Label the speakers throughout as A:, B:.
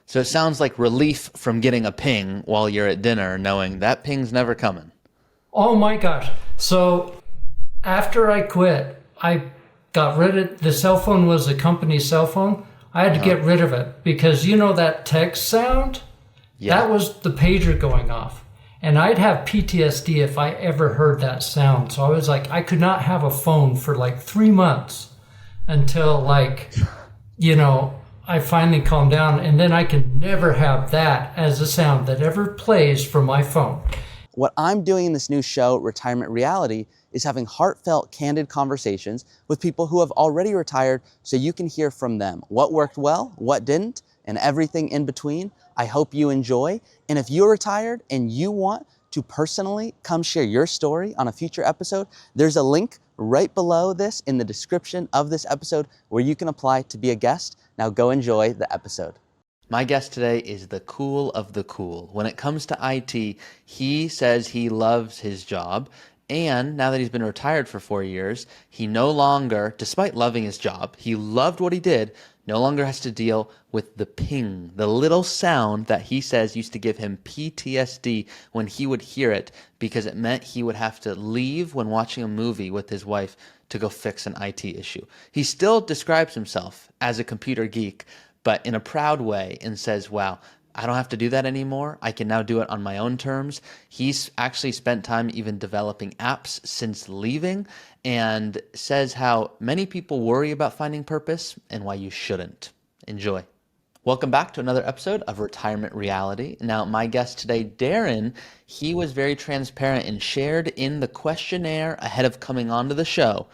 A: So it sounds like relief from getting a ping while you're at dinner, knowing that ping's never coming.
B: Oh my gosh. So after I quit, I got rid of the cell phone was a company cell phone. I had to
A: Uh-huh.
B: get rid of it because you know that text sound?
A: Yeah.
B: That was the pager going off. And I'd have PTSD if I ever heard that sound. So I was like, I could not have a phone for like 3 months until I finally calmed down. And then I can never have that as a sound that ever plays from my phone.
C: What I'm doing in this new show, Retirement Reality, is having heartfelt, candid conversations with people who have already retired so you can hear from them what worked well, what didn't, and everything in between. I hope you enjoy. And if you're retired and you want to personally come share your story on a future episode, there's a link right below this in the description of this episode where you can apply to be a guest. Now go enjoy the episode.
A: My guest today is the cool of the cool. When it comes to IT, he says he loves his job. And now that he's been retired for 4 years, he no longer, despite loving his job, he loved what he did, no longer has to deal with the ping, the little sound that he says used to give him PTSD when he would hear it because it meant he would have to leave when watching a movie with his wife to go fix an IT issue. He still describes himself as a computer geek, but in a proud way, and says, wow, I don't have to do that anymore. I can now do it on my own terms. He's actually spent time even developing apps since leaving, and says how many people worry about finding purpose and why you shouldn't. Enjoy. Welcome back to another episode of Retirement Reality. Now, my guest today, Darren, he was very transparent and shared in the questionnaire ahead of coming onto the show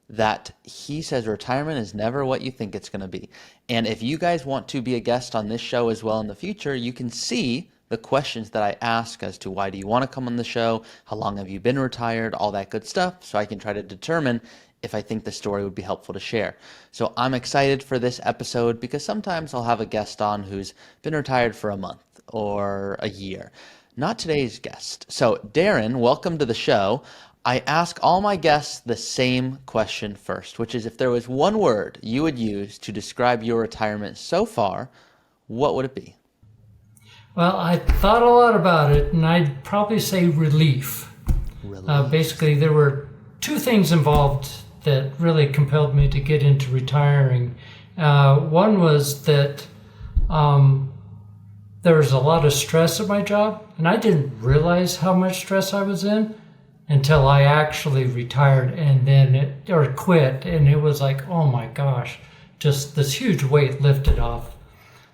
A: that he says retirement is never what you think it's going to be. And if you guys want to be a guest on this show as well in the future, you can see the questions that I ask as to why do you want to come on the show, how long have you been retired, all that good stuff, so I can try to determine if I think the story would be helpful to share. So I'm excited for this episode because sometimes I'll have a guest on who's been retired for a month or a year. Not today's guest. So Darren, welcome to the show. I ask all my guests the same question first, which is if there was one word you would use to describe your retirement so far, what would it be?
B: Well, I thought a lot about it, and I'd probably say relief.
A: Relief.
B: Basically, there were two things involved that really compelled me to get into retiring. One was that there was a lot of stress at my job, and I didn't realize how much stress I was in until I actually retired or quit, and it was like, oh my gosh, just this huge weight lifted off,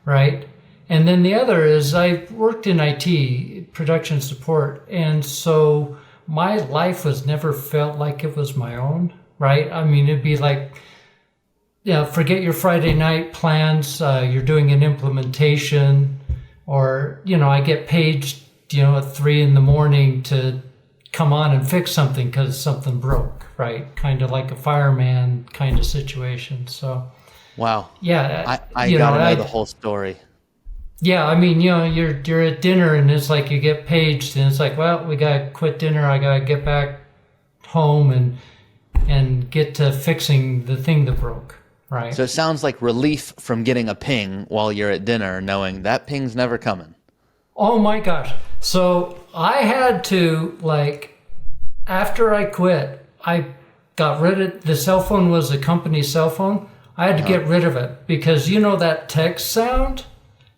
B: right? And then the other is I worked in IT, production support, and so my life was never felt like it was my own, right? I mean, it'd be like, forget your Friday night plans, you're doing an implementation, or, I get paged, at 3 a.m. to come on and fix something because something broke, right? Kind of like a fireman kind of situation. So,
A: Wow.
B: yeah,
A: I gotta know the whole story.
B: Yeah, I mean, you're at dinner and it's like you get paged and it's like, well, we gotta quit dinner. I gotta get back home and get to fixing the thing that broke, right?
A: So it sounds like relief from getting a ping while you're at dinner, knowing that ping's never coming.
B: Oh my gosh. So I had to, after I quit, I got rid of the cell phone was a company cell phone. I had to get rid of it because that text sound?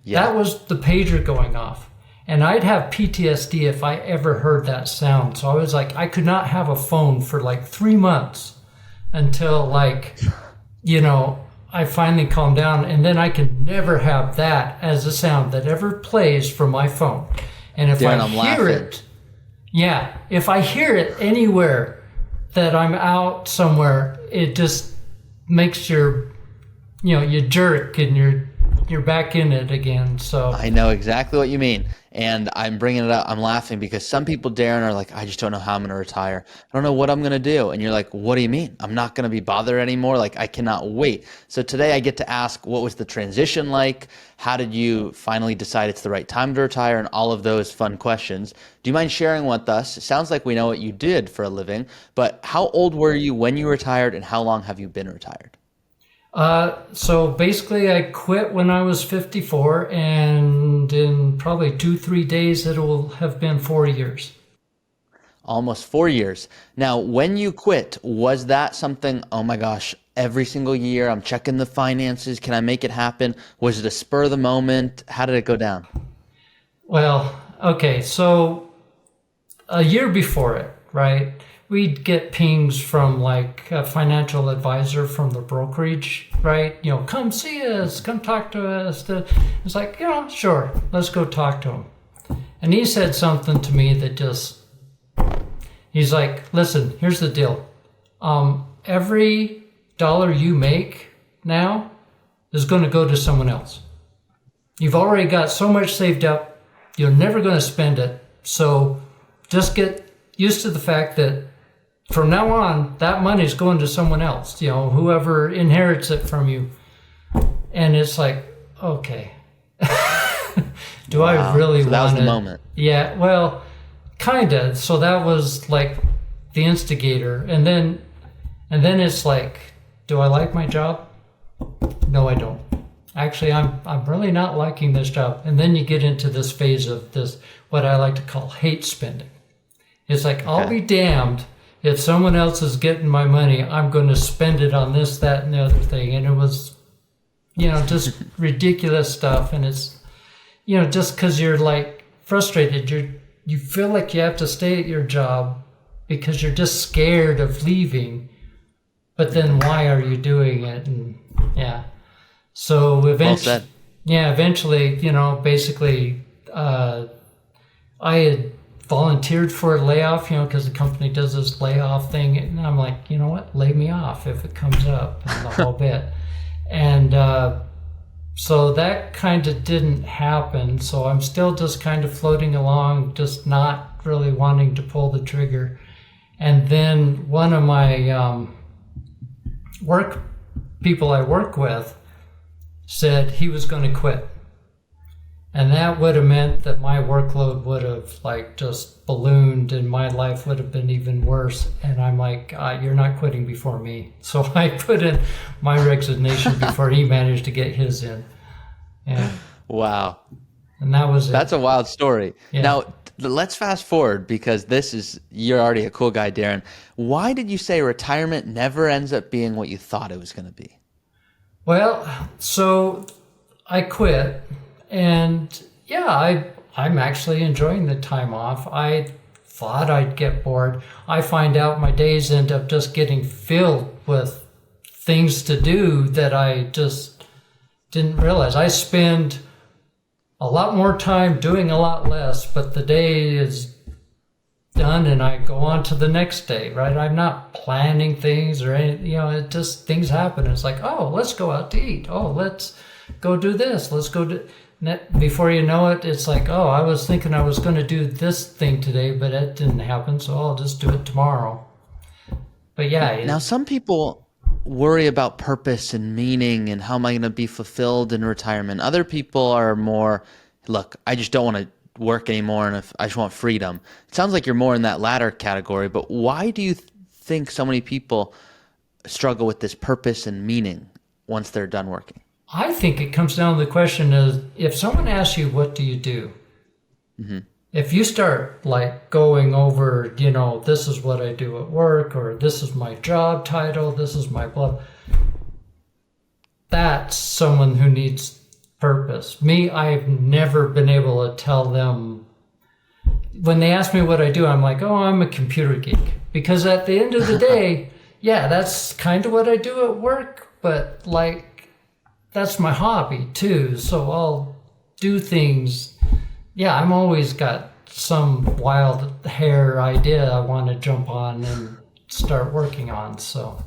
A: Yeah.
B: That was the pager going off. And I'd have PTSD if I ever heard that sound. So I was like, I could not have a phone for 3 months until I finally calmed down. And then I can never have that as a sound that ever plays from my phone. And if
A: Darren,
B: I
A: I'm
B: hear
A: laughing.
B: if I hear it anywhere that I'm out somewhere, it just makes you jerk and you're back in it again. So
A: I know exactly what you mean. And I'm bringing it up. I'm laughing because some people, Darren, are like, I just don't know how I'm going to retire. I don't know what I'm going to do. And you're like, what do you mean? I'm not going to be bothered anymore. I cannot wait. So today I get to ask, what was the transition like? How did you finally decide it's the right time to retire? And all of those fun questions. Do you mind sharing with us? It sounds like we know what you did for a living, but how old were you when you retired and how long have you been retired?
B: So basically, I quit when I was 54, and in probably 2, 3 days, it will have been 4 years.
A: Almost 4 years. Now, when you quit, was that something, oh my gosh, every single year I'm checking the finances, can I make it happen? Was it a spur of the moment? How did it go down?
B: Well, okay, so a year before it, right? We'd get pings from like a financial advisor from the brokerage, right? Come see us, come talk to us. It's like, sure, let's go talk to him. And he said something to me that he's like, listen, here's the deal. Every dollar you make now is going to go to someone else. You've already got so much saved up, you're never going to spend it. So just get used to the fact that from now on, that money's going to someone else, whoever inherits it from you. And it's like, okay, do I really want it?
A: That was the moment.
B: Yeah, well, kind of. So that was like the instigator. And then it's like, do I like my job? No, I don't. Actually, I'm really not liking this job. And then you get into this phase of this, what I like to call hate spending. It's like, I'll be damned if someone else is getting my money, I'm going to spend it on this, that, and the other thing. And it was, just ridiculous stuff. And it's, just because you're like frustrated, you feel like you have to stay at your job because you're just scared of leaving. But then why are you doing it? And yeah. So eventually, basically, I had volunteered for a layoff, because the company does this layoff thing. And I'm like, you know what? Lay me off if it comes up and the whole bit. And so that kind of didn't happen. So I'm still just kind of floating along, just not really wanting to pull the trigger. And then one of my people I work with said he was going to quit. And that would have meant that my workload would have just ballooned and my life would have been even worse. And I'm like, you're not quitting before me. So I put in my resignation before he managed to get his in. And,
A: wow.
B: And that was it.
A: That's a wild story.
B: Yeah.
A: Now, let's fast forward because you're already a cool guy, Darren. Why did you say retirement never ends up being what you thought it was going to be?
B: Well, so I quit. And yeah, I'm actually enjoying the time off. I thought I'd get bored. I find out my days end up just getting filled with things to do that I just didn't realize. I spend a lot more time doing a lot less, but the day is done and I go on to the next day, right? I'm not planning things or anything, it just, things happen. It's like, oh, let's go out to eat. Oh, let's go do this. Let's go do... Before you know it, it's like, oh, I was thinking I was going to do this thing today, but it didn't happen, so I'll just do it tomorrow. But yeah.
A: Now, some people worry about purpose and meaning and how am I going to be fulfilled in retirement. Other people are more, look, I just don't want to work anymore and I just want freedom. It sounds like you're more in that latter category, but why do you think so many people struggle with this purpose and meaning once they're done working?
B: I think it comes down to the question of, if someone asks you, what do you do? Mm-hmm. If you start going over, this is what I do at work, or this is my job title, this is my blah, that's someone who needs purpose. Me, I've never been able to tell them. When they ask me what I do, I'm like, oh, I'm a computer geek. Because at the end of the day, yeah, that's kind of what I do at work, but that's my hobby too. So I'll do things. Yeah, I'm always got some wild hair idea I want to jump on and start working on. So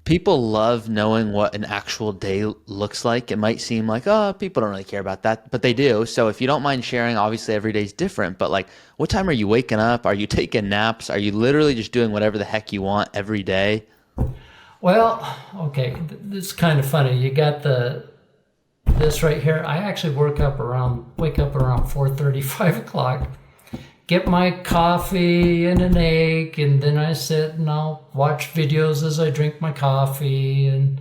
A: people love knowing what an actual day looks like. It might seem like, oh, people don't really care about that, but they do. So if you don't mind sharing, obviously every day is different, but what time are you waking up? Are you taking naps? Are you literally just doing whatever the heck you want every day?
B: Well, okay, it's kind of funny. You got this right here. I actually wake up around 4:30, 5 o'clock, get my coffee and an egg, and then I sit and I'll watch videos as I drink my coffee, and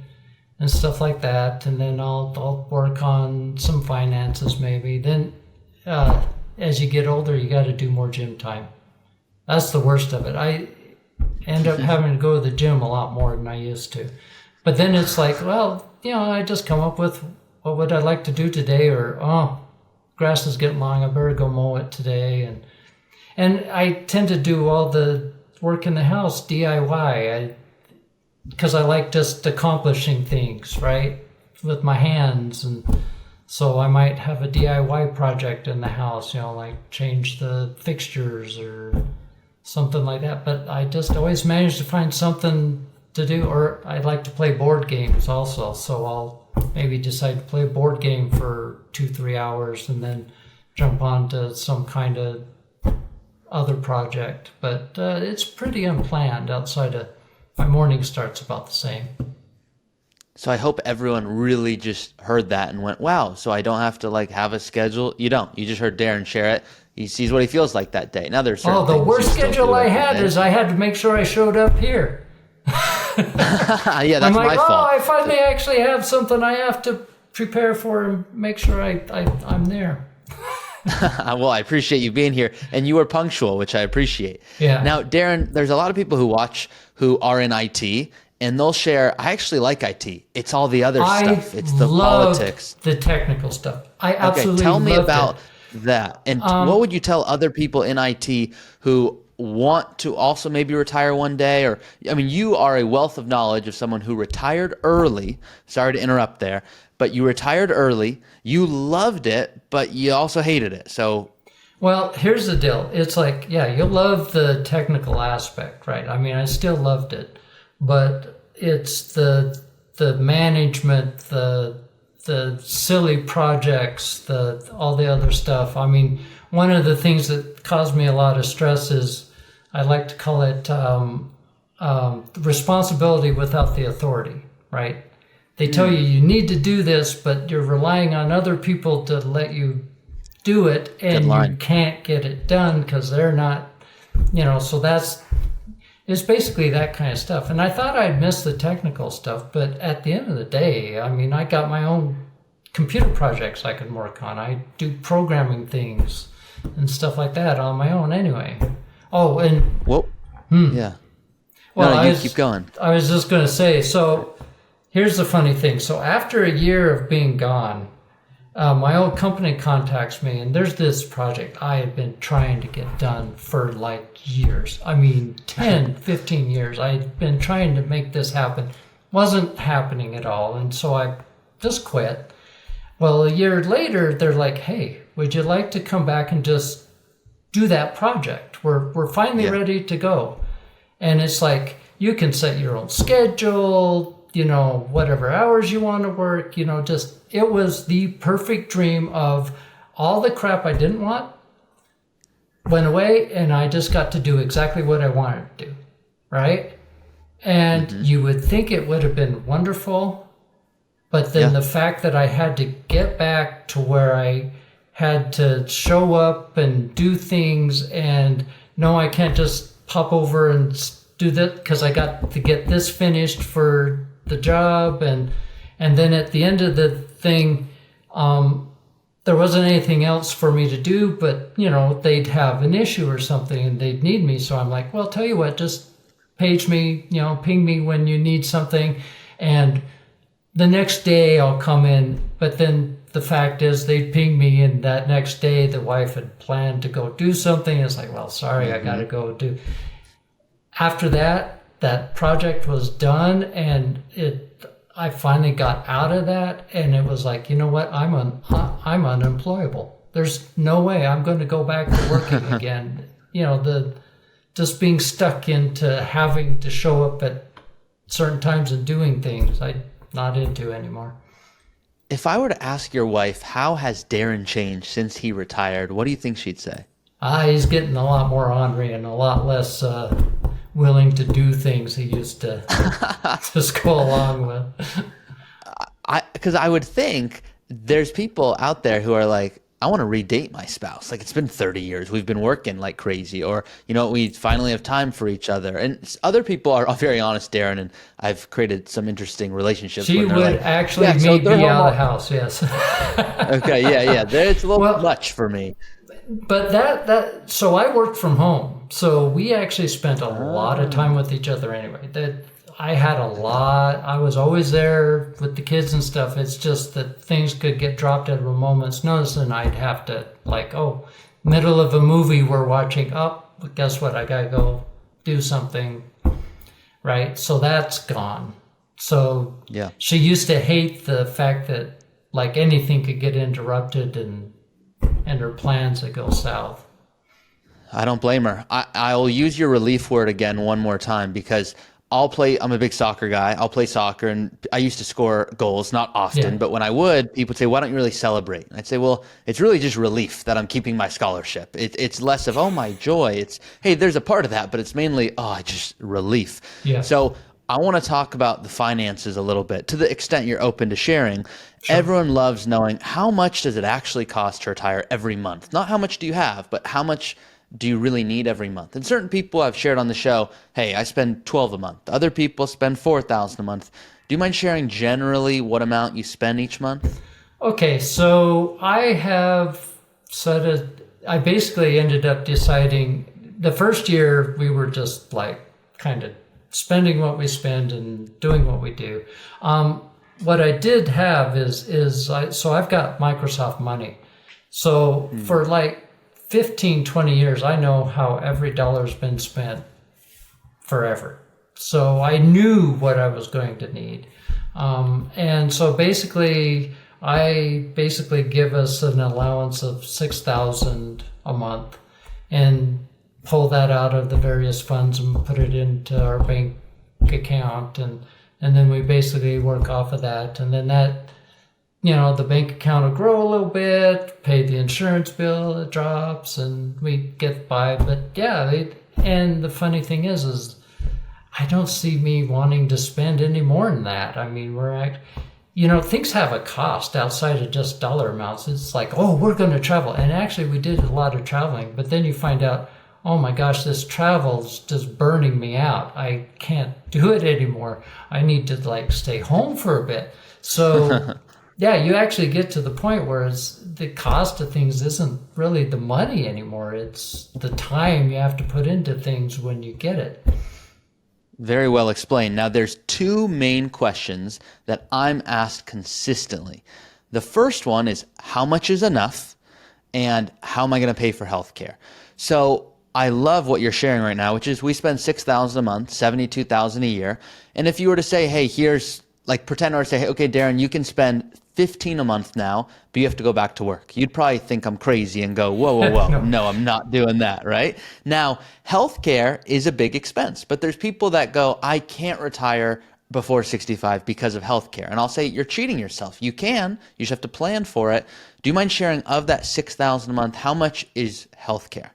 B: and stuff like that. And then I'll work on some finances maybe. Then as you get older, you got to do more gym time. That's the worst of it. I end up having to go to the gym a lot more than I used to. But then it's like, well, I just come up with what would I like to do today, or grass is getting long, I better go mow it today. And I tend to do all the work in the house DIY, because I like just accomplishing things, right, with my hands. And so I might have a DIY project in the house, like change the fixtures or something like that. But I just always manage to find something to do. Or I like to play board games also, so I'll maybe decide to play a board game for 2-3 hours and then jump on to some kind of other project. But it's pretty unplanned outside of my morning starts about the same.
A: So I hope everyone really just heard that and went, wow, so I don't have to have a schedule. You don't. You just heard Darren share it. He sees what he feels like that day. Now there's certain
B: the
A: things
B: worst
A: you still
B: schedule
A: do
B: I
A: every
B: had
A: day.
B: is I had to make sure I showed up here.
A: Yeah, that's
B: I'm like,
A: my fault.
B: I finally actually have something I have to prepare for and make sure I'm there.
A: Well, I appreciate you being here, and you were punctual, which I appreciate.
B: Yeah.
A: Now, Darren, there's a lot of people who watch who are in IT, and they'll share, I actually like IT. It's all the other stuff. It's the
B: loved
A: politics.
B: the technical stuff. I absolutely
A: Okay, tell me
B: loved
A: about
B: it.
A: that. And what would you tell other people in IT who want to also maybe retire one day? Or, I mean, you are a wealth of knowledge of someone who retired early. Sorry to interrupt there, but you retired early. You loved it, but you also hated it. So,
B: Well, here's the deal. It's like, yeah, you love the technical aspect, right? I mean, I still loved it, but it's the management, the silly projects, all the other stuff. I mean, one of the things that caused me a lot of stress is, I like to call it responsibility without the authority, right? They tell you need to do this, but you're relying on other people to let you do it, and you can't get it done because they're not, so it's basically that kind of stuff. And I thought I'd miss the technical stuff, but at the end of the day, I mean, I got my own computer projects I can work on. I do programming things and stuff like that on my own anyway. Oh, and
A: yeah.
B: well,
A: You keep going.
B: I was just going to say, so here's the funny thing. So after a year of being gone, my old company contacts me, and there's this project I had been trying to get done for years. I mean, 10, 15 years. I'd been trying to make this happen. Wasn't happening at all, and so I just quit. Well, a year later, they're like, hey, would you like to come back and just do that project? We're finally ready to go. And it's like, you can set your own schedule, whatever hours you want to work, it was the perfect dream of all the crap I didn't want went away, and I just got to do exactly what I wanted to do, right? And you would think it would have been wonderful, but then the fact that I had to get back to where I had to show up and do things, and no, I can't just pop over and do that because I got to get this finished for the job, and then at the end of the thing, there wasn't anything else for me to do, but they'd have an issue or something and they'd need me. So I'm like, well, tell you what, just page me, ping me when you need something, and the next day I'll come in. But then the fact is they'd ping me, and that next day the wife had planned to go do something. It's like, well, sorry, I got to go do. After that project was done, and I finally got out of that, and it was like, you know what, I'm unemployable. There's no way I'm going to go back to working again. Just being stuck into having to show up at certain times and doing things I'm not into anymore.
A: If I were to ask your wife, how has Darren changed since he retired, what do you think she'd say?
B: He's getting a lot more ornery and a lot less willing to do things he used to just go along with.
A: Because I would think there's people out there who are like, I want to redate my spouse. Like it's been 30 years. We've been working like crazy, or, we finally have time for each other. And other people are very honest, Darren, and I've created some interesting relationships
B: She
A: when they're
B: would
A: like,
B: actually
A: yeah, so
B: meet
A: they're
B: me
A: home
B: out of
A: all.
B: the house, yes.
A: Okay. Yeah. Yeah. It's a little
B: Well,
A: much for me.
B: but so I worked from home. So we actually spent a lot of time with each other anyway. That I had a lot. I was always there with the kids and stuff. It's just that things could get dropped at a moment's notice, and I'd have to middle of a movie we're watching. Oh, guess what? I gotta go do something, right? So that's gone. So
A: Yeah.
B: she used to hate the fact that like anything could get interrupted and her plans would go south.
A: I don't blame her. I'll use your relief word again one more time because I'm a big soccer guy. I'll play soccer and I used to score goals, not often,
B: Yeah.
A: but when I would, people would say, why don't you really celebrate? And I'd say, well, it's really just relief that I'm keeping my scholarship. It's less of, oh, my joy. It's, hey, there's a part of that, but it's mainly, just relief.
B: Yeah.
A: So I want to talk about the finances a little bit to the extent you're open to sharing. Sure. Everyone loves knowing how much does it actually cost to retire every month? Not how much do you have, but how much do you really need every month? And certain people I've shared on the show, hey, I spend 12 a month. Other people spend 4,000 a month. Do you mind sharing generally what amount you spend each month?
B: Okay, so I basically ended up deciding the first year we were just like kind of spending what we spend and doing what we do. What I did have so I've got Microsoft money. So for like 15, 20 years, I know how every dollar's been spent forever. So I knew what I was going to need. And so I give us an allowance of $6,000 a month and pull that out of the various funds and put it into our bank account. And then we basically work off of that. And then that, the bank account will grow a little bit, pay the insurance bill, it drops, and we get by. But yeah, and the funny thing is I don't see me wanting to spend any more than that. I mean, things have a cost outside of just dollar amounts. It's like, oh, we're going to travel. And actually, we did a lot of traveling. But then you find out, oh my gosh, this travel's just burning me out. I can't do it anymore. I need to stay home for a bit. So yeah, you actually get to the point where the cost of things isn't really the money anymore. It's the time you have to put into things when you get it.
A: Very well explained. Now, there's two main questions that I'm asked consistently. The first one is, how much is enough? And how am I going to pay for healthcare? So I love what you're sharing right now, which is we spend $6,000 a month, $72,000 a year. And if you were to say, hey, pretend or say, hey, okay, Darren, you can spend $15 a month now, but you have to go back to work. You'd probably think I'm crazy and go, whoa, whoa, whoa. No, I'm not doing that, right? Now, healthcare is a big expense, but there's people that go, I can't retire before 65 because of healthcare. And I'll say, you're cheating yourself. You can, you just have to plan for it. Do you mind sharing of that $6,000 a month, how much is healthcare?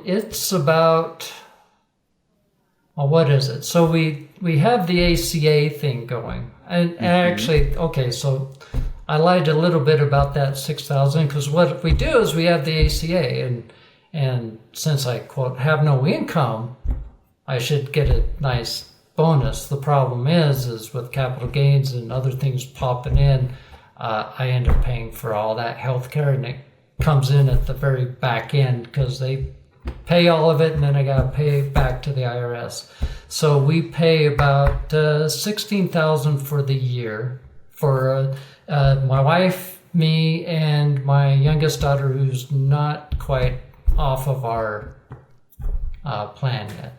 B: It's about, well, what is it? So we have the ACA thing going. And actually, okay, so I lied a little bit about that 6,000 because what we do is we have the ACA and since I, quote, have no income, I should get a nice bonus. The problem is with capital gains and other things popping in, I end up paying for all that health care and it comes in at the very back end because they pay all of it and then I got to pay back to the IRS. So we pay about $16,000 for the year for my wife, me, and my youngest daughter who's not quite off of our plan yet.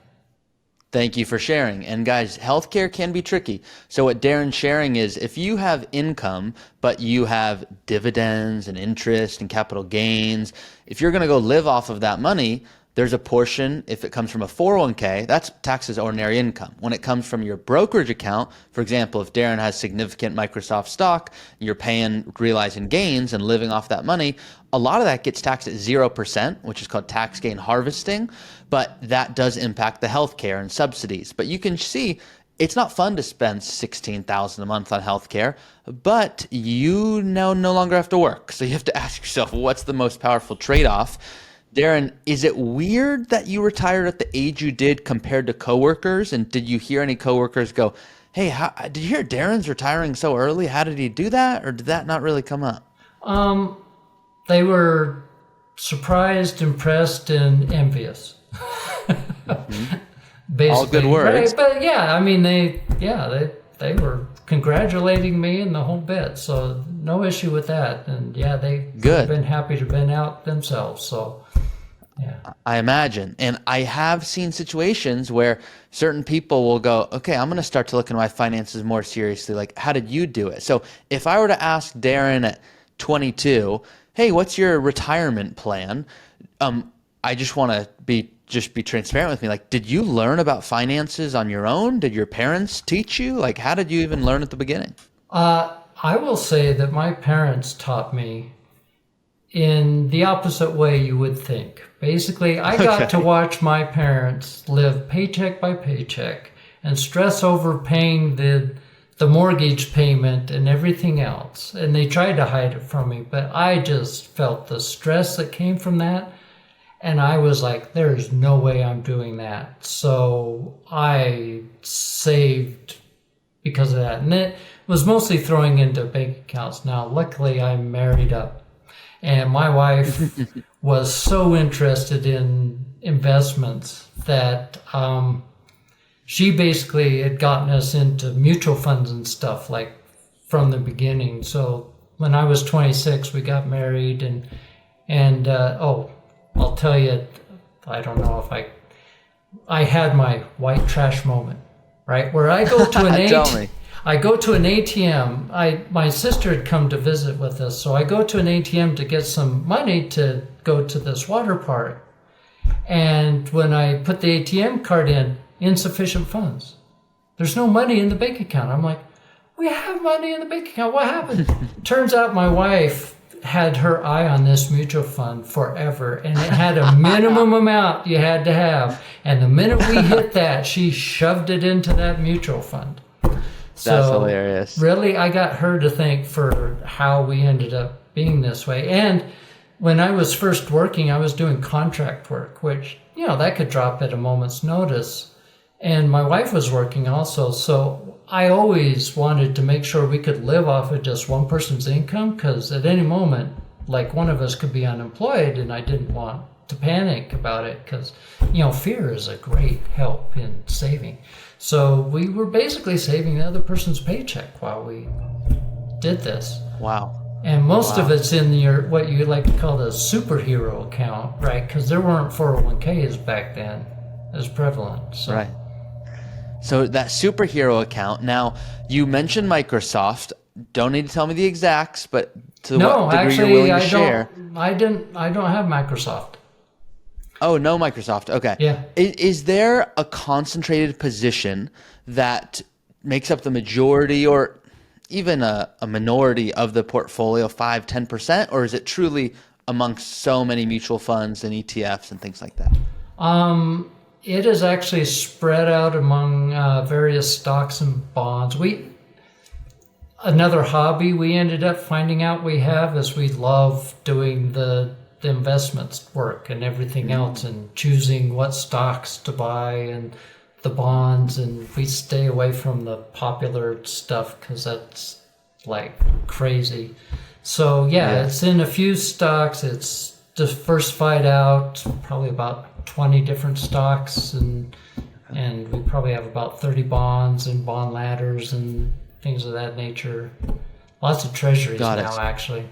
A: Thank you for sharing. And guys, healthcare can be tricky. So what Darren's sharing is if you have income, but you have dividends and interest and capital gains, if you're going to go live off of that money, there's a portion, if it comes from a 401k, that's taxed as ordinary income. When it comes from your brokerage account, for example, if Darren has significant Microsoft stock, you're paying realizing gains and living off that money, a lot of that gets taxed at 0%, which is called tax gain harvesting, but that does impact the healthcare and subsidies. But you can see it's not fun to spend $16,000 a month on healthcare, but you now no longer have to work. So you have to ask yourself, what's the most powerful trade-off? Darren, is it weird that you retired at the age you did compared to coworkers? And did you hear any coworkers go, hey, did you hear Darren's retiring so early? How did he do that? Or did that not really come up?
B: They were surprised, impressed, and envious. Basically,
A: all good words.
B: Right? But yeah, I mean, they were congratulating me and the whole bit, so no issue with that. And yeah, they've been happy to have been out themselves. So yeah,
A: I imagine. And I have seen situations where certain people will go, okay, I'm going to start to look into my finances more seriously. Like, how did you do it? So if I were to ask Darren at 22, hey, what's your retirement plan? I just want to be transparent with me. Like, did you learn about finances on your own? Did your parents teach you? Like, how did you even learn at the beginning?
B: I will say that my parents taught me in the opposite way you would think. Basically, I got to watch my parents live paycheck by paycheck and stress over paying the mortgage payment and everything else. And they tried to hide it from me, but I just felt the stress that came from that. And I was like, there's no way I'm doing that. So I saved because of that. And it was mostly throwing into bank accounts. Now, luckily, I'm married up. And my wife was so interested in investments that she basically had gotten us into mutual funds and stuff like from the beginning. So when I was 26, we got married and I'll tell you, I don't know if I had my white trash moment, right? Where I go to an I go to an ATM. My sister had come to visit with us, so I go to an ATM to get some money to go to this water park. And when I put the ATM card in, insufficient funds. There's no money in the bank account. I'm like, we have money in the bank account. What happened? Turns out my wife had her eye on this mutual fund forever, and it had a minimum amount you had to have. And the minute we hit that, she shoved it into that mutual fund.
A: That's hilarious.
B: Really, I got her to thank for how we ended up being this way. And when I was first working, I was doing contract work, which, that could drop at a moment's notice. And my wife was working also, so I always wanted to make sure we could live off of just one person's income, because at any moment, like, one of us could be unemployed, and I didn't want to panic about it because, fear is a great help in saving. So we were basically saving the other person's paycheck while we did this.
A: Wow.
B: And most of it's in what you like to call the superhero account, right? Because there weren't 401ks back then as prevalent. So.
A: Right. So that superhero account, now you mentioned Microsoft. Don't need to tell me the exacts, but to what degree you're willing to share.
B: I don't have Microsoft.
A: Oh, no Microsoft. Okay.
B: Yeah.
A: Is there a concentrated position that makes up the majority or even a minority of the portfolio, 5-10%? Or is it truly amongst so many mutual funds and ETFs and things like that?
B: It is actually spread out among various stocks and bonds. Another hobby we ended up finding out we have is we love doing the investments work and everything else, and choosing what stocks to buy and the bonds, and we stay away from the popular stuff because that's like crazy. So yeah, it's in a few stocks. It's diversified out, probably about 20 different stocks, and we probably have about 30 bonds and bond ladders and things of that nature. Lots of treasuries now, actually.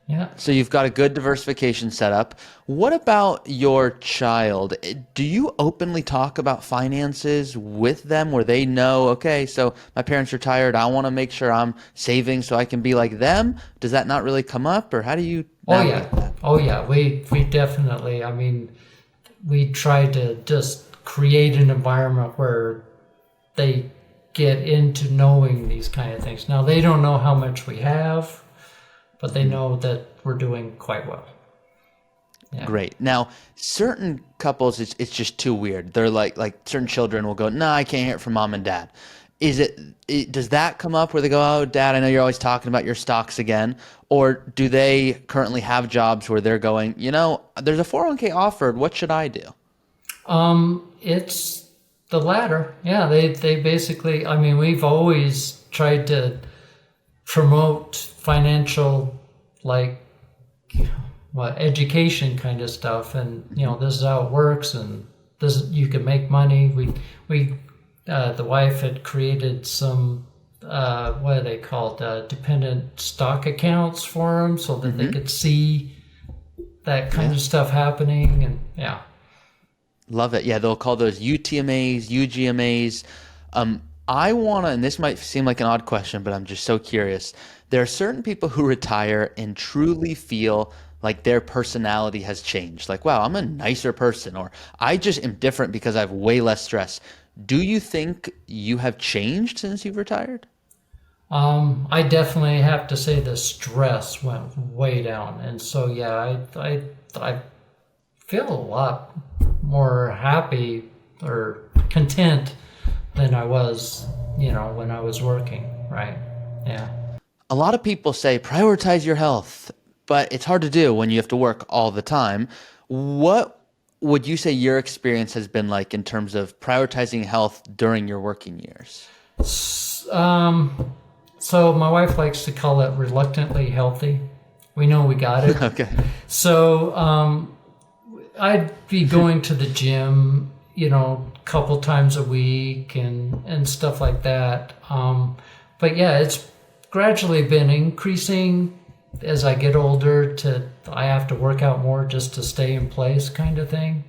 B: Yeah. So
A: you've got a good diversification setup. What about your child? Do you openly talk about finances with them where they know, okay, so my parents retired, I want to make sure I'm saving so I can be like them? Does that not really come up, or how do you navigate that?
B: Oh yeah. We definitely, we try to just create an environment where they get into knowing these kind of things. Now, they don't know how much we have, but they know that we're doing quite well. Yeah.
A: Great. Now, certain couples, it's just too weird. They're like certain children will go, "No, I can't hear it from mom and dad." Does that come up where they go, "Oh, dad, I know you're always talking about your stocks again," or do they currently have jobs where they're going, there's a 401k offered. What should I do?
B: It's the latter. Yeah, they basically, I mean, we've always tried to promote financial, like, education kind of stuff, and this is how it works, and you can make money. We the wife had created some what are they called, dependent stock accounts for them, so that they could see that kind of stuff happening, and yeah.
A: Love it. Yeah, they'll call those UTMAs, UGMAs. I want to, and this might seem like an odd question, but I'm just so curious. There are certain people who retire and truly feel like their personality has changed. Like, wow, I'm a nicer person, or I just am different because I have way less stress. Do you think you have changed since you've retired?
B: I definitely have to say the stress went way down, and so yeah, I feel a lot more happy or content than I was, when I was working, right? Yeah.
A: A lot of people say prioritize your health, but it's hard to do when you have to work all the time. What would you say your experience has been like in terms of prioritizing health during your working years?
B: So my wife likes to call it reluctantly healthy. We know we got it.
A: Okay.
B: So I'd be going to the gym, a couple times a week and stuff like that. But yeah, it's gradually been increasing as I get older I have to work out more just to stay in place kind of thing.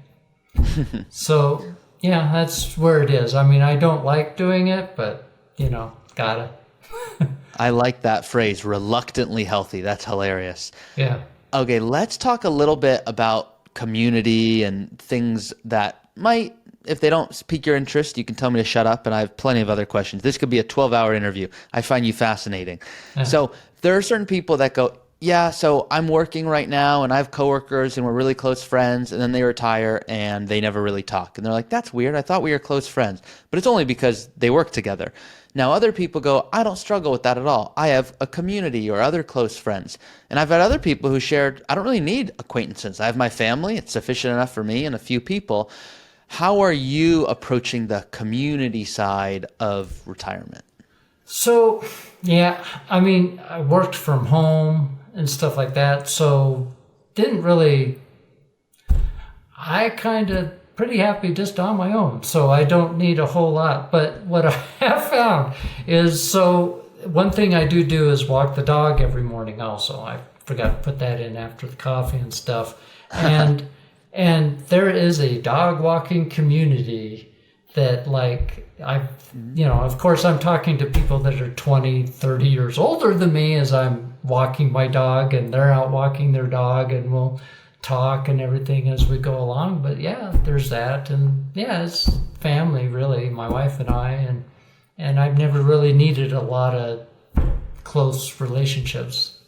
B: So yeah, that's where it is. I mean, I don't like doing it, but gotta.
A: I like that phrase, reluctantly healthy. That's hilarious.
B: Yeah.
A: Okay, let's talk a little bit about community and things that might, if they don't pique your interest, you can tell me to shut up, and I have plenty of other questions. This could be a 12-hour interview. I find you fascinating. So there are certain people that go, yeah, so I'm working right now, and I have coworkers, and we're really close friends, and then they retire, and they never really talk. And they're like, that's weird. I thought we were close friends. But it's only because they work together. Now, other people go, I don't struggle with that at all. I have a community or other close friends. And I've had other people who shared, I don't really need acquaintances. I have my family. It's sufficient enough for me and a few people. How are you approaching the community side of retirement?
B: So, yeah, I mean, I worked from home and stuff like that, so I kind of pretty happy just on my own, so I don't need a whole lot. But what I have found is, so one thing I do is walk the dog every morning also. I forgot to put that in after the coffee and stuff. And there is a dog walking community that, like, of course I'm talking to people that are 20, 30 years older than me as I'm walking my dog, and they're out walking their dog, and we'll talk and everything as we go along. But yeah, there's that, and yeah, it's family really, my wife and I, and I've never really needed a lot of close relationships.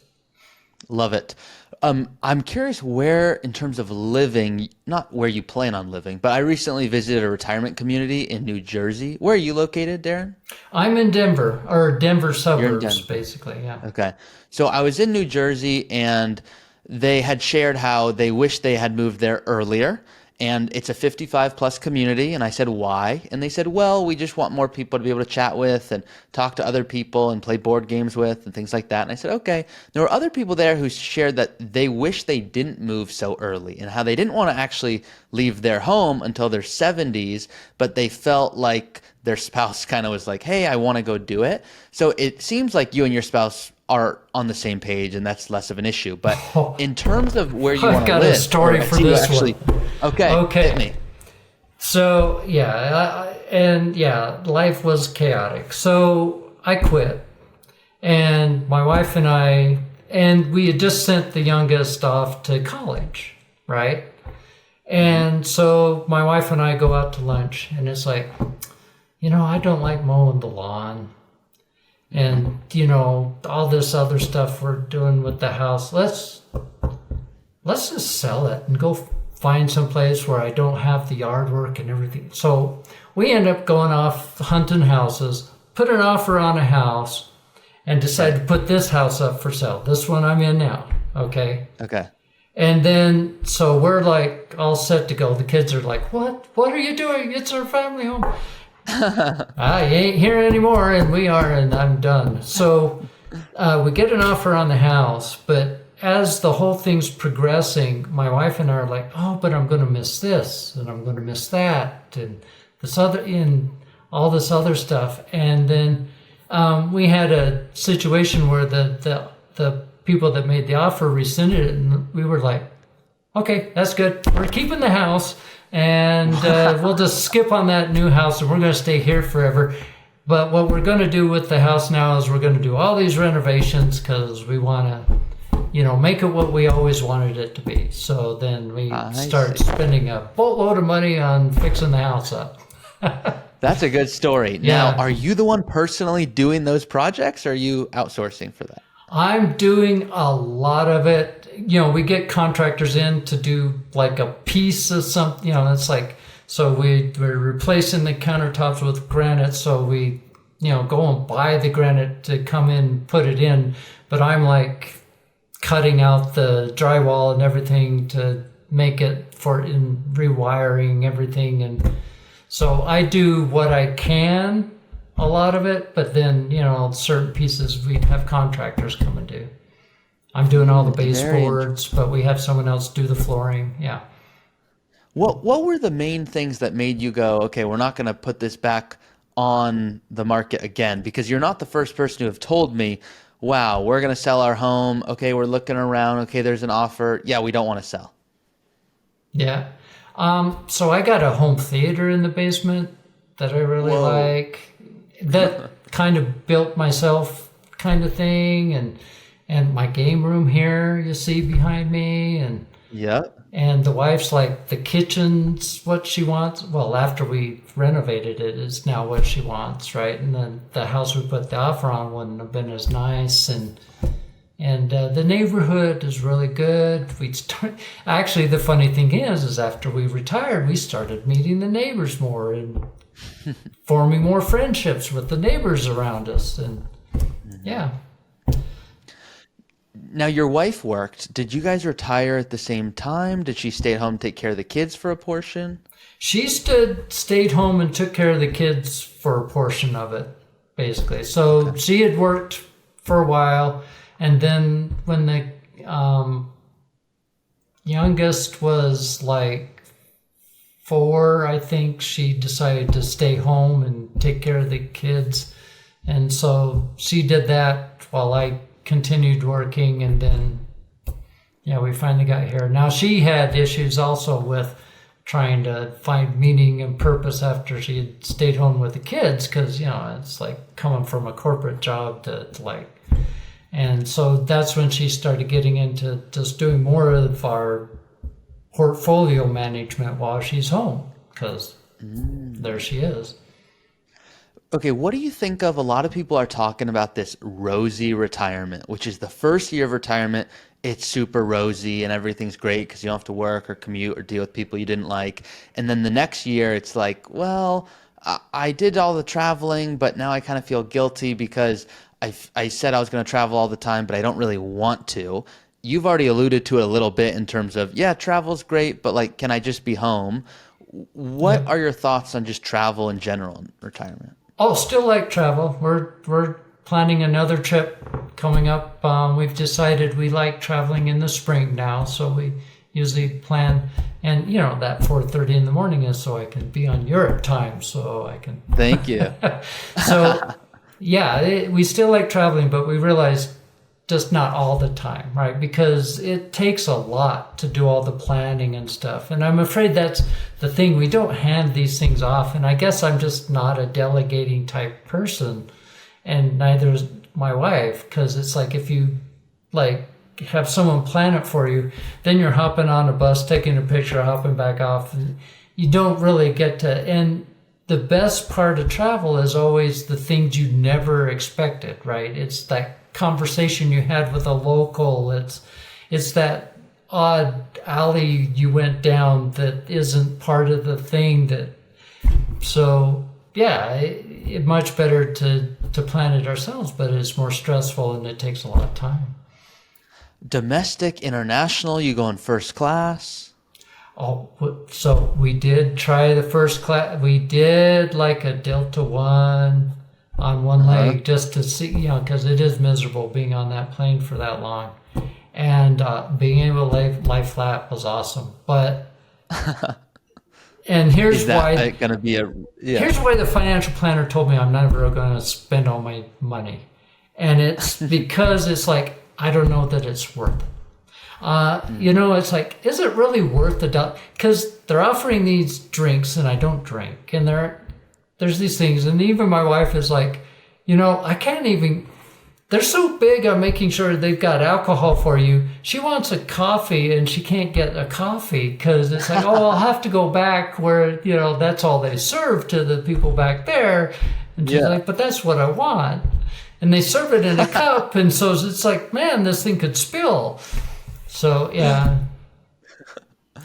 A: Love it. I'm curious where, in terms of living, not where you plan on living, but I recently visited a retirement community in New Jersey. Where are you located, Darren?
B: I'm in Denver, or Denver suburbs,
A: Denver.
B: basically, yeah.
A: Okay. So I was in New Jersey, and they had shared how they wish they had moved there earlier. And it's a 55 plus community. And I said, why? And they said, well, we just want more people to be able to chat with and talk to other people and play board games with and things like that. And I said, okay. There were other people there who shared that they wish they didn't move so early and how they didn't want to actually leave their home until their 70s, but they felt like their spouse kind of was like, hey, I want to go do it. So it seems like you and your spouse are on the same page, and that's less of an issue. But in terms of where you want to live,
B: I've got a story for this one.
A: Okay. Hit me.
B: So yeah, life was chaotic. So I quit, and my wife and we had just sent the youngest off to college, right? And so my wife and I go out to lunch, and it's like, I don't like mowing the lawn. And, all this other stuff we're doing with the house. Let's let's just sell it and go find some place where I don't have the yard work and everything. So we end up going off hunting houses, put an offer on a house, and decide to put this house up for sale. This one I'm in now. Okay.
A: Okay.
B: And then, so we're like all set to go. The kids are like, what? What are you doing? It's our family home. I ain't here anymore, and we are, and I'm done. So we get an offer on the house, but as the whole thing's progressing, my wife and I are like, oh, but I'm going to miss this, and I'm going to miss that, and this other, and all this other stuff. And then we had a situation where the people that made the offer rescinded it, and we were like, okay, that's good. We're keeping the house, and we'll just skip on that new house, and we're going to stay here forever. But what we're going to do with the house now is we're going to do all these renovations because we want to, make it what we always wanted it to be. So then we start spending a boatload of money on fixing the house up.
A: That's a good story.
B: Yeah.
A: Now, are you the one personally doing those projects, or are you outsourcing for that?
B: I'm doing a lot of it. We get contractors in to do like a piece of something, it's like, so we're replacing the countertops with granite. So we, go and buy the granite to come in, put it in. But I'm like cutting out the drywall and everything to make it in rewiring everything. And so I do what I can, a lot of it, but then, certain pieces we have contractors come and do. I'm doing all the baseboards, but we have someone else do the flooring. Yeah.
A: What were the main things that made you go, okay, we're not going to put this back on the market again? Because you're not the first person to have told me, wow, we're going to sell our home. Okay, we're looking around. Okay, there's an offer. Yeah, we don't want to sell.
B: Yeah. So I got a home theater in the basement that I really like. That kind of built myself kind of thing. And my game room here, you see behind me. And
A: Yep.
B: And the wife's like, the kitchen's what she wants. Well, after we renovated it, is now what she wants, right? And then the house we put the offer on wouldn't have been as nice. And the neighborhood is really good. Actually, the funny thing is after we retired, we started meeting the neighbors more and forming more friendships with the neighbors around us. And yeah.
A: Now, your wife worked. Did you guys retire at the same time? Did she stay at home, take care of the kids for a portion?
B: She stayed home and took care of the kids for a portion of it, basically. So she had worked for a while, and then when the youngest was like 4, I think, she decided to stay home and take care of the kids. And so she did that while I continued working, and then we finally got here. Now she had issues also with trying to find meaning and purpose after she had stayed home with the kids, because it's like coming from a corporate job to and so that's when she started getting into just doing more of our portfolio management while she's home, because there she is.
A: Okay, what do you think of, a lot of people are talking about this rosy retirement, which is the first year of retirement, it's super rosy and everything's great because you don't have to work or commute or deal with people you didn't like. And then the next year it's like, well, I did all the traveling, but now I kind of feel guilty because I said I was going to travel all the time, but I don't really want to. You've already alluded to it a little bit in terms of, yeah, travel's great, but like, can I just be home? What are your thoughts on just travel in general in retirement?
B: Oh, still like travel. We're planning another trip coming up. We've decided we like traveling in the spring now, so we usually plan. And that 4:30 in the morning is so I can be on Europe time, so I can.
A: Thank you.
B: So, we still like traveling, but we realize just not all the time, right? Because it takes a lot to do all the planning and stuff. And I'm afraid that's the thing. We don't hand these things off. And I guess I'm just not a delegating type person. And neither is my wife, because it's like if you have someone plan it for you, then you're hopping on a bus, taking a picture, hopping back off. And you don't really get to. And the best part of travel is always the things you never expected, right? It's that conversation you had with a local. It's that odd alley you went down that isn't part of the thing that. So yeah, it much better to plan it ourselves, but it's more stressful and it takes a lot of time.
A: Domestic, international, you go in first class?
B: Oh, so we did try the first class. We did like a Delta One on one leg just to see, because it is miserable being on that plane for that long. And being able to lie flat was awesome. But, and here's why.
A: Going to be
B: Here's why the financial planner told me I'm never going to spend all my money. And it's because it's like, I don't know that it's worth it. It's like, is it really worth the dollar? Because they're offering these drinks and I don't drink. And there's these things. And even my wife is like, I can't even, they're so big on making sure they've got alcohol for you. She wants a coffee and she can't get a coffee because it's like, I'll have to go back where, that's all they serve to the people back there. And she's like, but that's what I want. And they serve it in a cup. And so it's like, man, this thing could spill. So, yeah.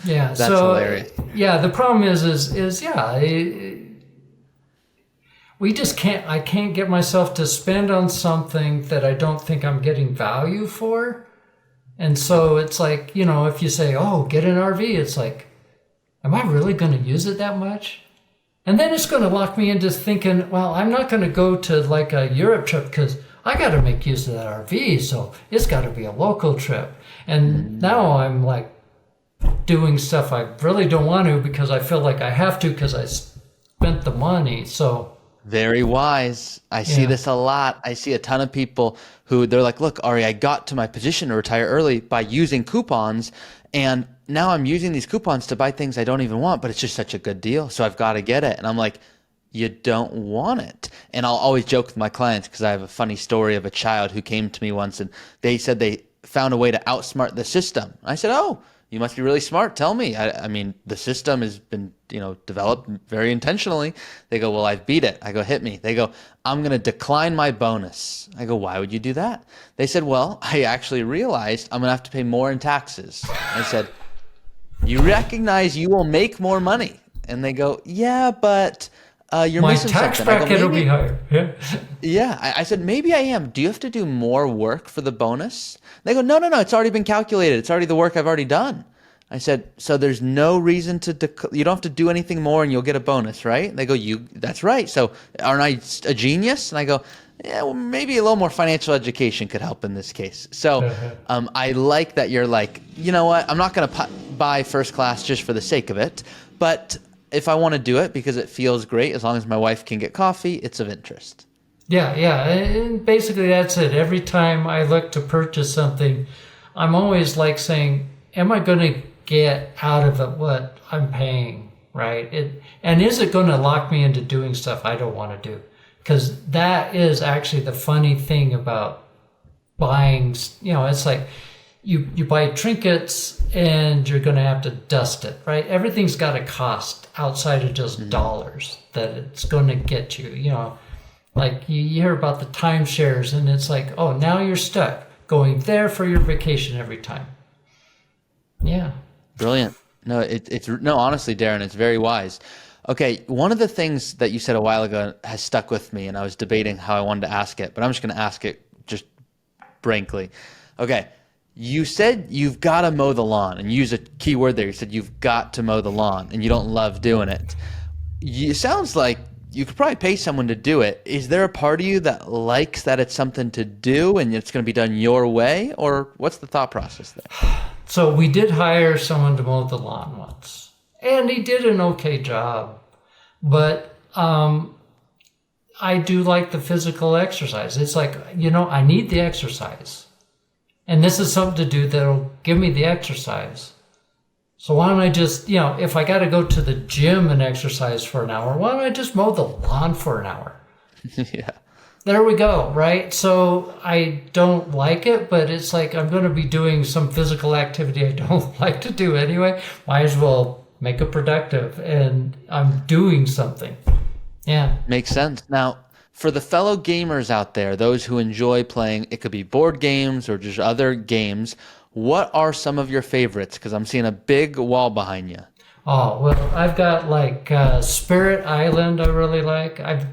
B: Yeah.
A: That's hilarious.
B: Yeah. The problem is we just I can't get myself to spend on something that I don't think I'm getting value for. And so it's like, if you say, oh, get an RV, it's like, am I really going to use it that much? And then it's going to lock me into thinking, well, I'm not going to go to like a Europe trip because I got to make use of that RV. So it's got to be a local trip. And now I'm like doing stuff I really don't want to because I feel like I have to because I spent the money. So
A: very wise. I see this a lot. I see a ton of people who they're like, look, Ari, I got to my position to retire early by using coupons. And now I'm using these coupons to buy things I don't even want, but it's just such a good deal. So I've got to get it. And I'm like, you don't want it. And I'll always joke with my clients because I have a funny story of a child who came to me once and they said they found a way to outsmart the system. I said, oh, you must be really smart. Tell me. I mean, the system has been, developed very intentionally. They go, well, I've beat it. I go, hit me. They go, I'm going to decline my bonus. I go, why would you do that? They said, well, I actually realized I'm going to have to pay more in taxes. I said, you recognize you will make more money. And they go, yeah, but you're missing something. My tax
B: bracket will be higher.
A: Yeah. I said, maybe I am. Do you have to do more work for the bonus? They go, no. It's already been calculated. It's already the work I've already done. I said, so there's no reason you don't have to do anything more and you'll get a bonus, right? They go, that's right. So aren't I a genius? And I go, yeah, well, maybe a little more financial education could help in this case. So I like that you're like, you know what? I'm not going to buy first class just for the sake of it. But if I want to do it because it feels great, as long as my wife can get coffee, it's of interest.
B: Yeah. And basically that's it. Every time I look to purchase something, I'm always like saying, am I going to get out of it what I'm paying, right? And is it going to lock me into doing stuff I don't want to do? Because that is actually the funny thing about buying, it's like you buy trinkets and you're going to have to dust it, right? Everything's got a cost outside of just dollars that it's going to get you, like you hear about the timeshares and it's like, oh, now you're stuck going there for your vacation every time. Yeah.
A: Brilliant. No, honestly, Darren, it's very wise. Okay. One of the things that you said a while ago has stuck with me and I was debating how I wanted to ask it, but I'm just going to ask it just frankly. Okay. You said you've got to mow the lawn and use a key word there. You said you've got to mow the lawn and you don't love doing it. It sounds like you could probably pay someone to do it. Is there a part of you that likes that it's something to do and it's going to be done your way? Or what's the thought process there?
B: So we did hire someone to mow the lawn once, and he did an okay job. But I do like the physical exercise. It's like, I need the exercise. And this is something to do that'll give me the exercise. So why don't I just, if I got to go to the gym and exercise for an hour, why don't I just mow the lawn for an hour?
A: Yeah.
B: There we go, right? So I don't like it, but it's like I'm going to be doing some physical activity I don't like to do anyway. Might as well make it productive, and I'm doing something. Yeah.
A: Makes sense. Now, for the fellow gamers out there, those who enjoy playing, it could be board games or just other games, What are some of your favorites? Because I'm seeing a big wall behind you.
B: Oh, well, I've got like Spirit Island I really like. I've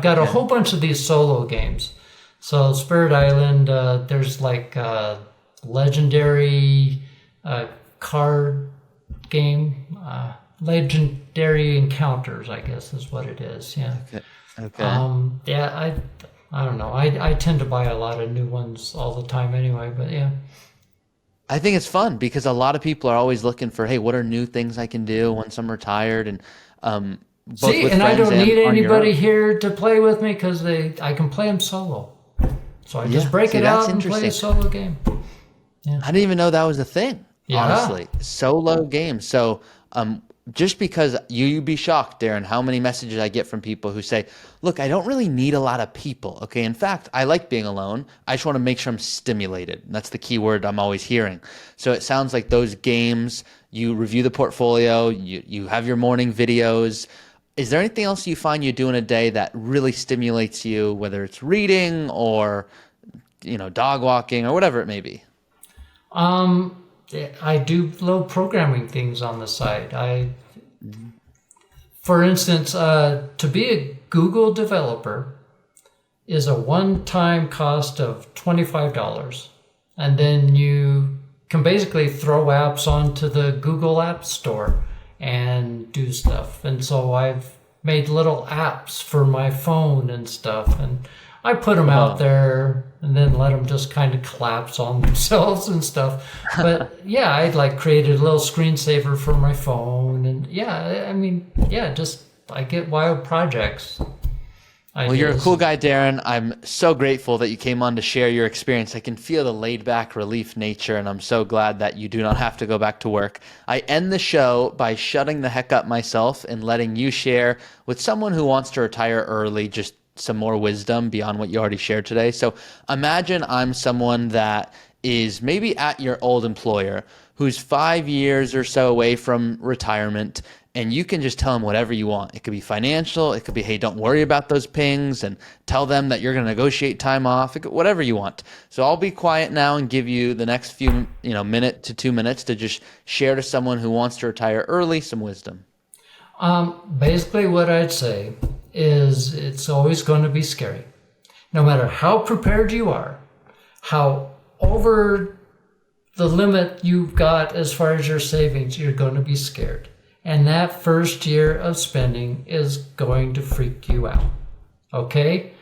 B: got a
A: Okay.
B: whole bunch of these solo games. So Spirit Island, there's like legendary card game, legendary encounters, I guess is what it is. Yeah.
A: Okay. Okay.
B: Yeah, I don't know. I tend to buy a lot of new ones all the time anyway, but yeah.
A: I think it's fun because a lot of people are always looking for, hey, what are new things I can do once I'm retired? And both
B: See,
A: with
B: and I
A: friends
B: don't
A: and
B: need
A: on your
B: anybody
A: own.
B: here to play with me because I can play them solo. So I just
A: Yeah,
B: break
A: see,
B: it
A: that's
B: out and play a
A: interesting.
B: solo game.
A: I didn't even know that was a thing,
B: Yeah.
A: honestly. Solo games. So just because you'd be shocked, Darren, how many messages I get from people who say, look, I don't really need a lot of people. Okay. In fact, I like being alone. I just want to make sure I'm stimulated. And that's the key word I'm always hearing. So it sounds like those games, you review the portfolio, you have your morning videos. Is there anything else you find you do in a day that really stimulates you, whether it's reading or, dog walking or whatever it may be?
B: Um, I do little programming things on the side. For instance, to be a Google developer is a one-time cost of $25. And then you can basically throw apps onto the Google App Store and do stuff. And so I've made little apps for my phone and stuff. And I put them out
A: Whoa.
B: there and then let them just kind of collapse on themselves and stuff. But yeah, I'd like created a little screensaver for my phone. And yeah, I mean, yeah, just I get wild projects.
A: Well, you're a
B: Ideas.
A: cool guy, Darren. I'm so grateful that you came on to share your experience. I can feel the laid back relief nature, and I'm so glad that you do not have to go back to work. I end the show by shutting the heck up myself and letting you share with someone who wants to retire early just some more wisdom beyond what you already shared today. So imagine I'm someone that is maybe at your old employer who's 5 years or so away from retirement, and you can just tell them whatever you want. It could be financial. It could be, hey, don't worry about those pings, and tell them that you're going to negotiate time off, whatever you want. So I'll be quiet now and give you the next few, minute to 2 minutes to just share to someone who wants to retire early some wisdom.
B: Basically, what I'd say is it's always going to be scary. No matter how prepared you are, how over the limit you've got as far as your savings, you're going to be scared. And that first year of spending is going to freak you out. Okay?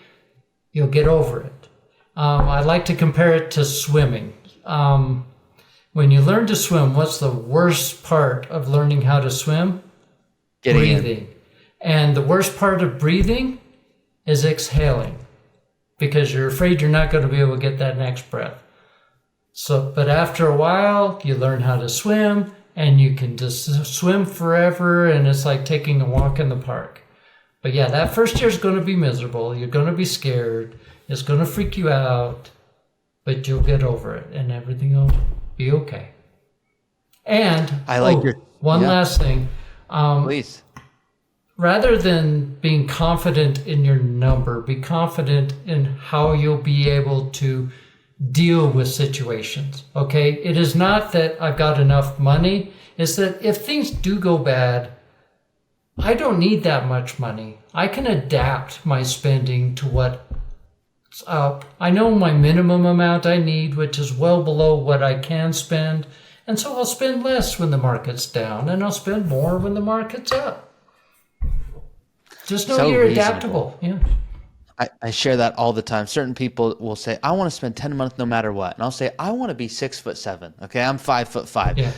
B: You'll get over it. I like to compare it to swimming. When you learn to swim, what's the worst part of learning how to swim?
A: Getting in.
B: Breathing. And the worst part of breathing is exhaling because you're afraid you're not going to be able to get that next breath. So, but after a while, you learn how to swim and you can just swim forever, and it's like taking a walk in the park. But yeah, that first year is going to be miserable. You're going to be scared. It's going to freak you out, but you'll get over it and everything will be okay. And
A: I like your
B: one
A: yeah,
B: last thing.
A: please.
B: Rather than being confident in your number, be confident in how you'll be able to deal with situations. Okay? It is not that I've got enough money. It's that if things do go bad, I don't need that much money. I can adapt my spending to what's up. I know my minimum amount I need, which is well below what I can spend. And so I'll spend less when the market's down, and I'll spend more when the market's up. Just know
A: So
B: you're
A: reasonable.
B: adaptable. Yeah.
A: I share that all the time. Certain people will say, I want to spend 10 a month no matter what. And I'll say, I want to be 6'7". Okay. I'm 5'5".
B: Yeah.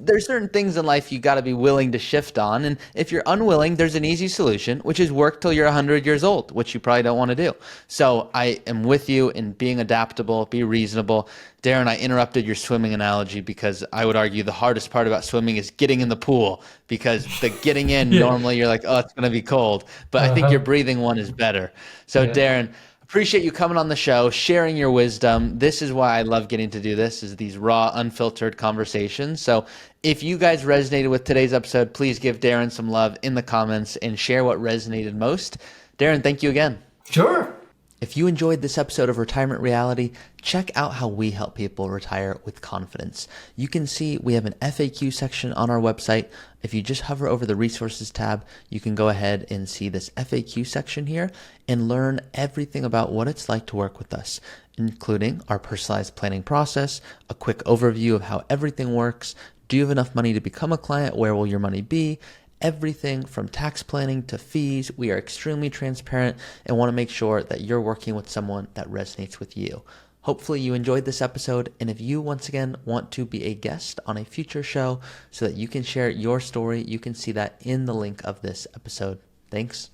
A: There's certain things in life you got to be willing to shift on. And if you're unwilling, there's an easy solution, which is work till you're 100 years old, which you probably don't want to do. So I am with you in being adaptable, be reasonable. Darren, I interrupted your swimming analogy because I would argue the hardest part about swimming is getting in the pool, because the getting in,
B: Yeah.
A: normally you're like, oh, it's going to be cold. But I think your breathing one is better. So
B: Yeah.
A: Darren, appreciate you coming on the show, sharing your wisdom. This is why I love getting to do this, is these raw, unfiltered conversations. So if you guys resonated with today's episode, please give Darren some love in the comments and share what resonated most. Darren, thank you again.
B: Sure.
A: If you enjoyed this episode of Retirement Reality, check out how we help people retire with confidence. You can see we have an FAQ section on our website. If you just hover over the resources tab, you can go ahead and see this FAQ section here and learn everything about what it's like to work with us, including our personalized planning process, a quick overview of how everything works. Do you have enough money to become a client? Where will your money be? Everything from tax planning to fees. We are extremely transparent and want to make sure that you're working with someone that resonates with you. Hopefully you enjoyed this episode, and if you once again want to be a guest on a future show so that you can share your story, you can see that in the link of this episode. Thanks.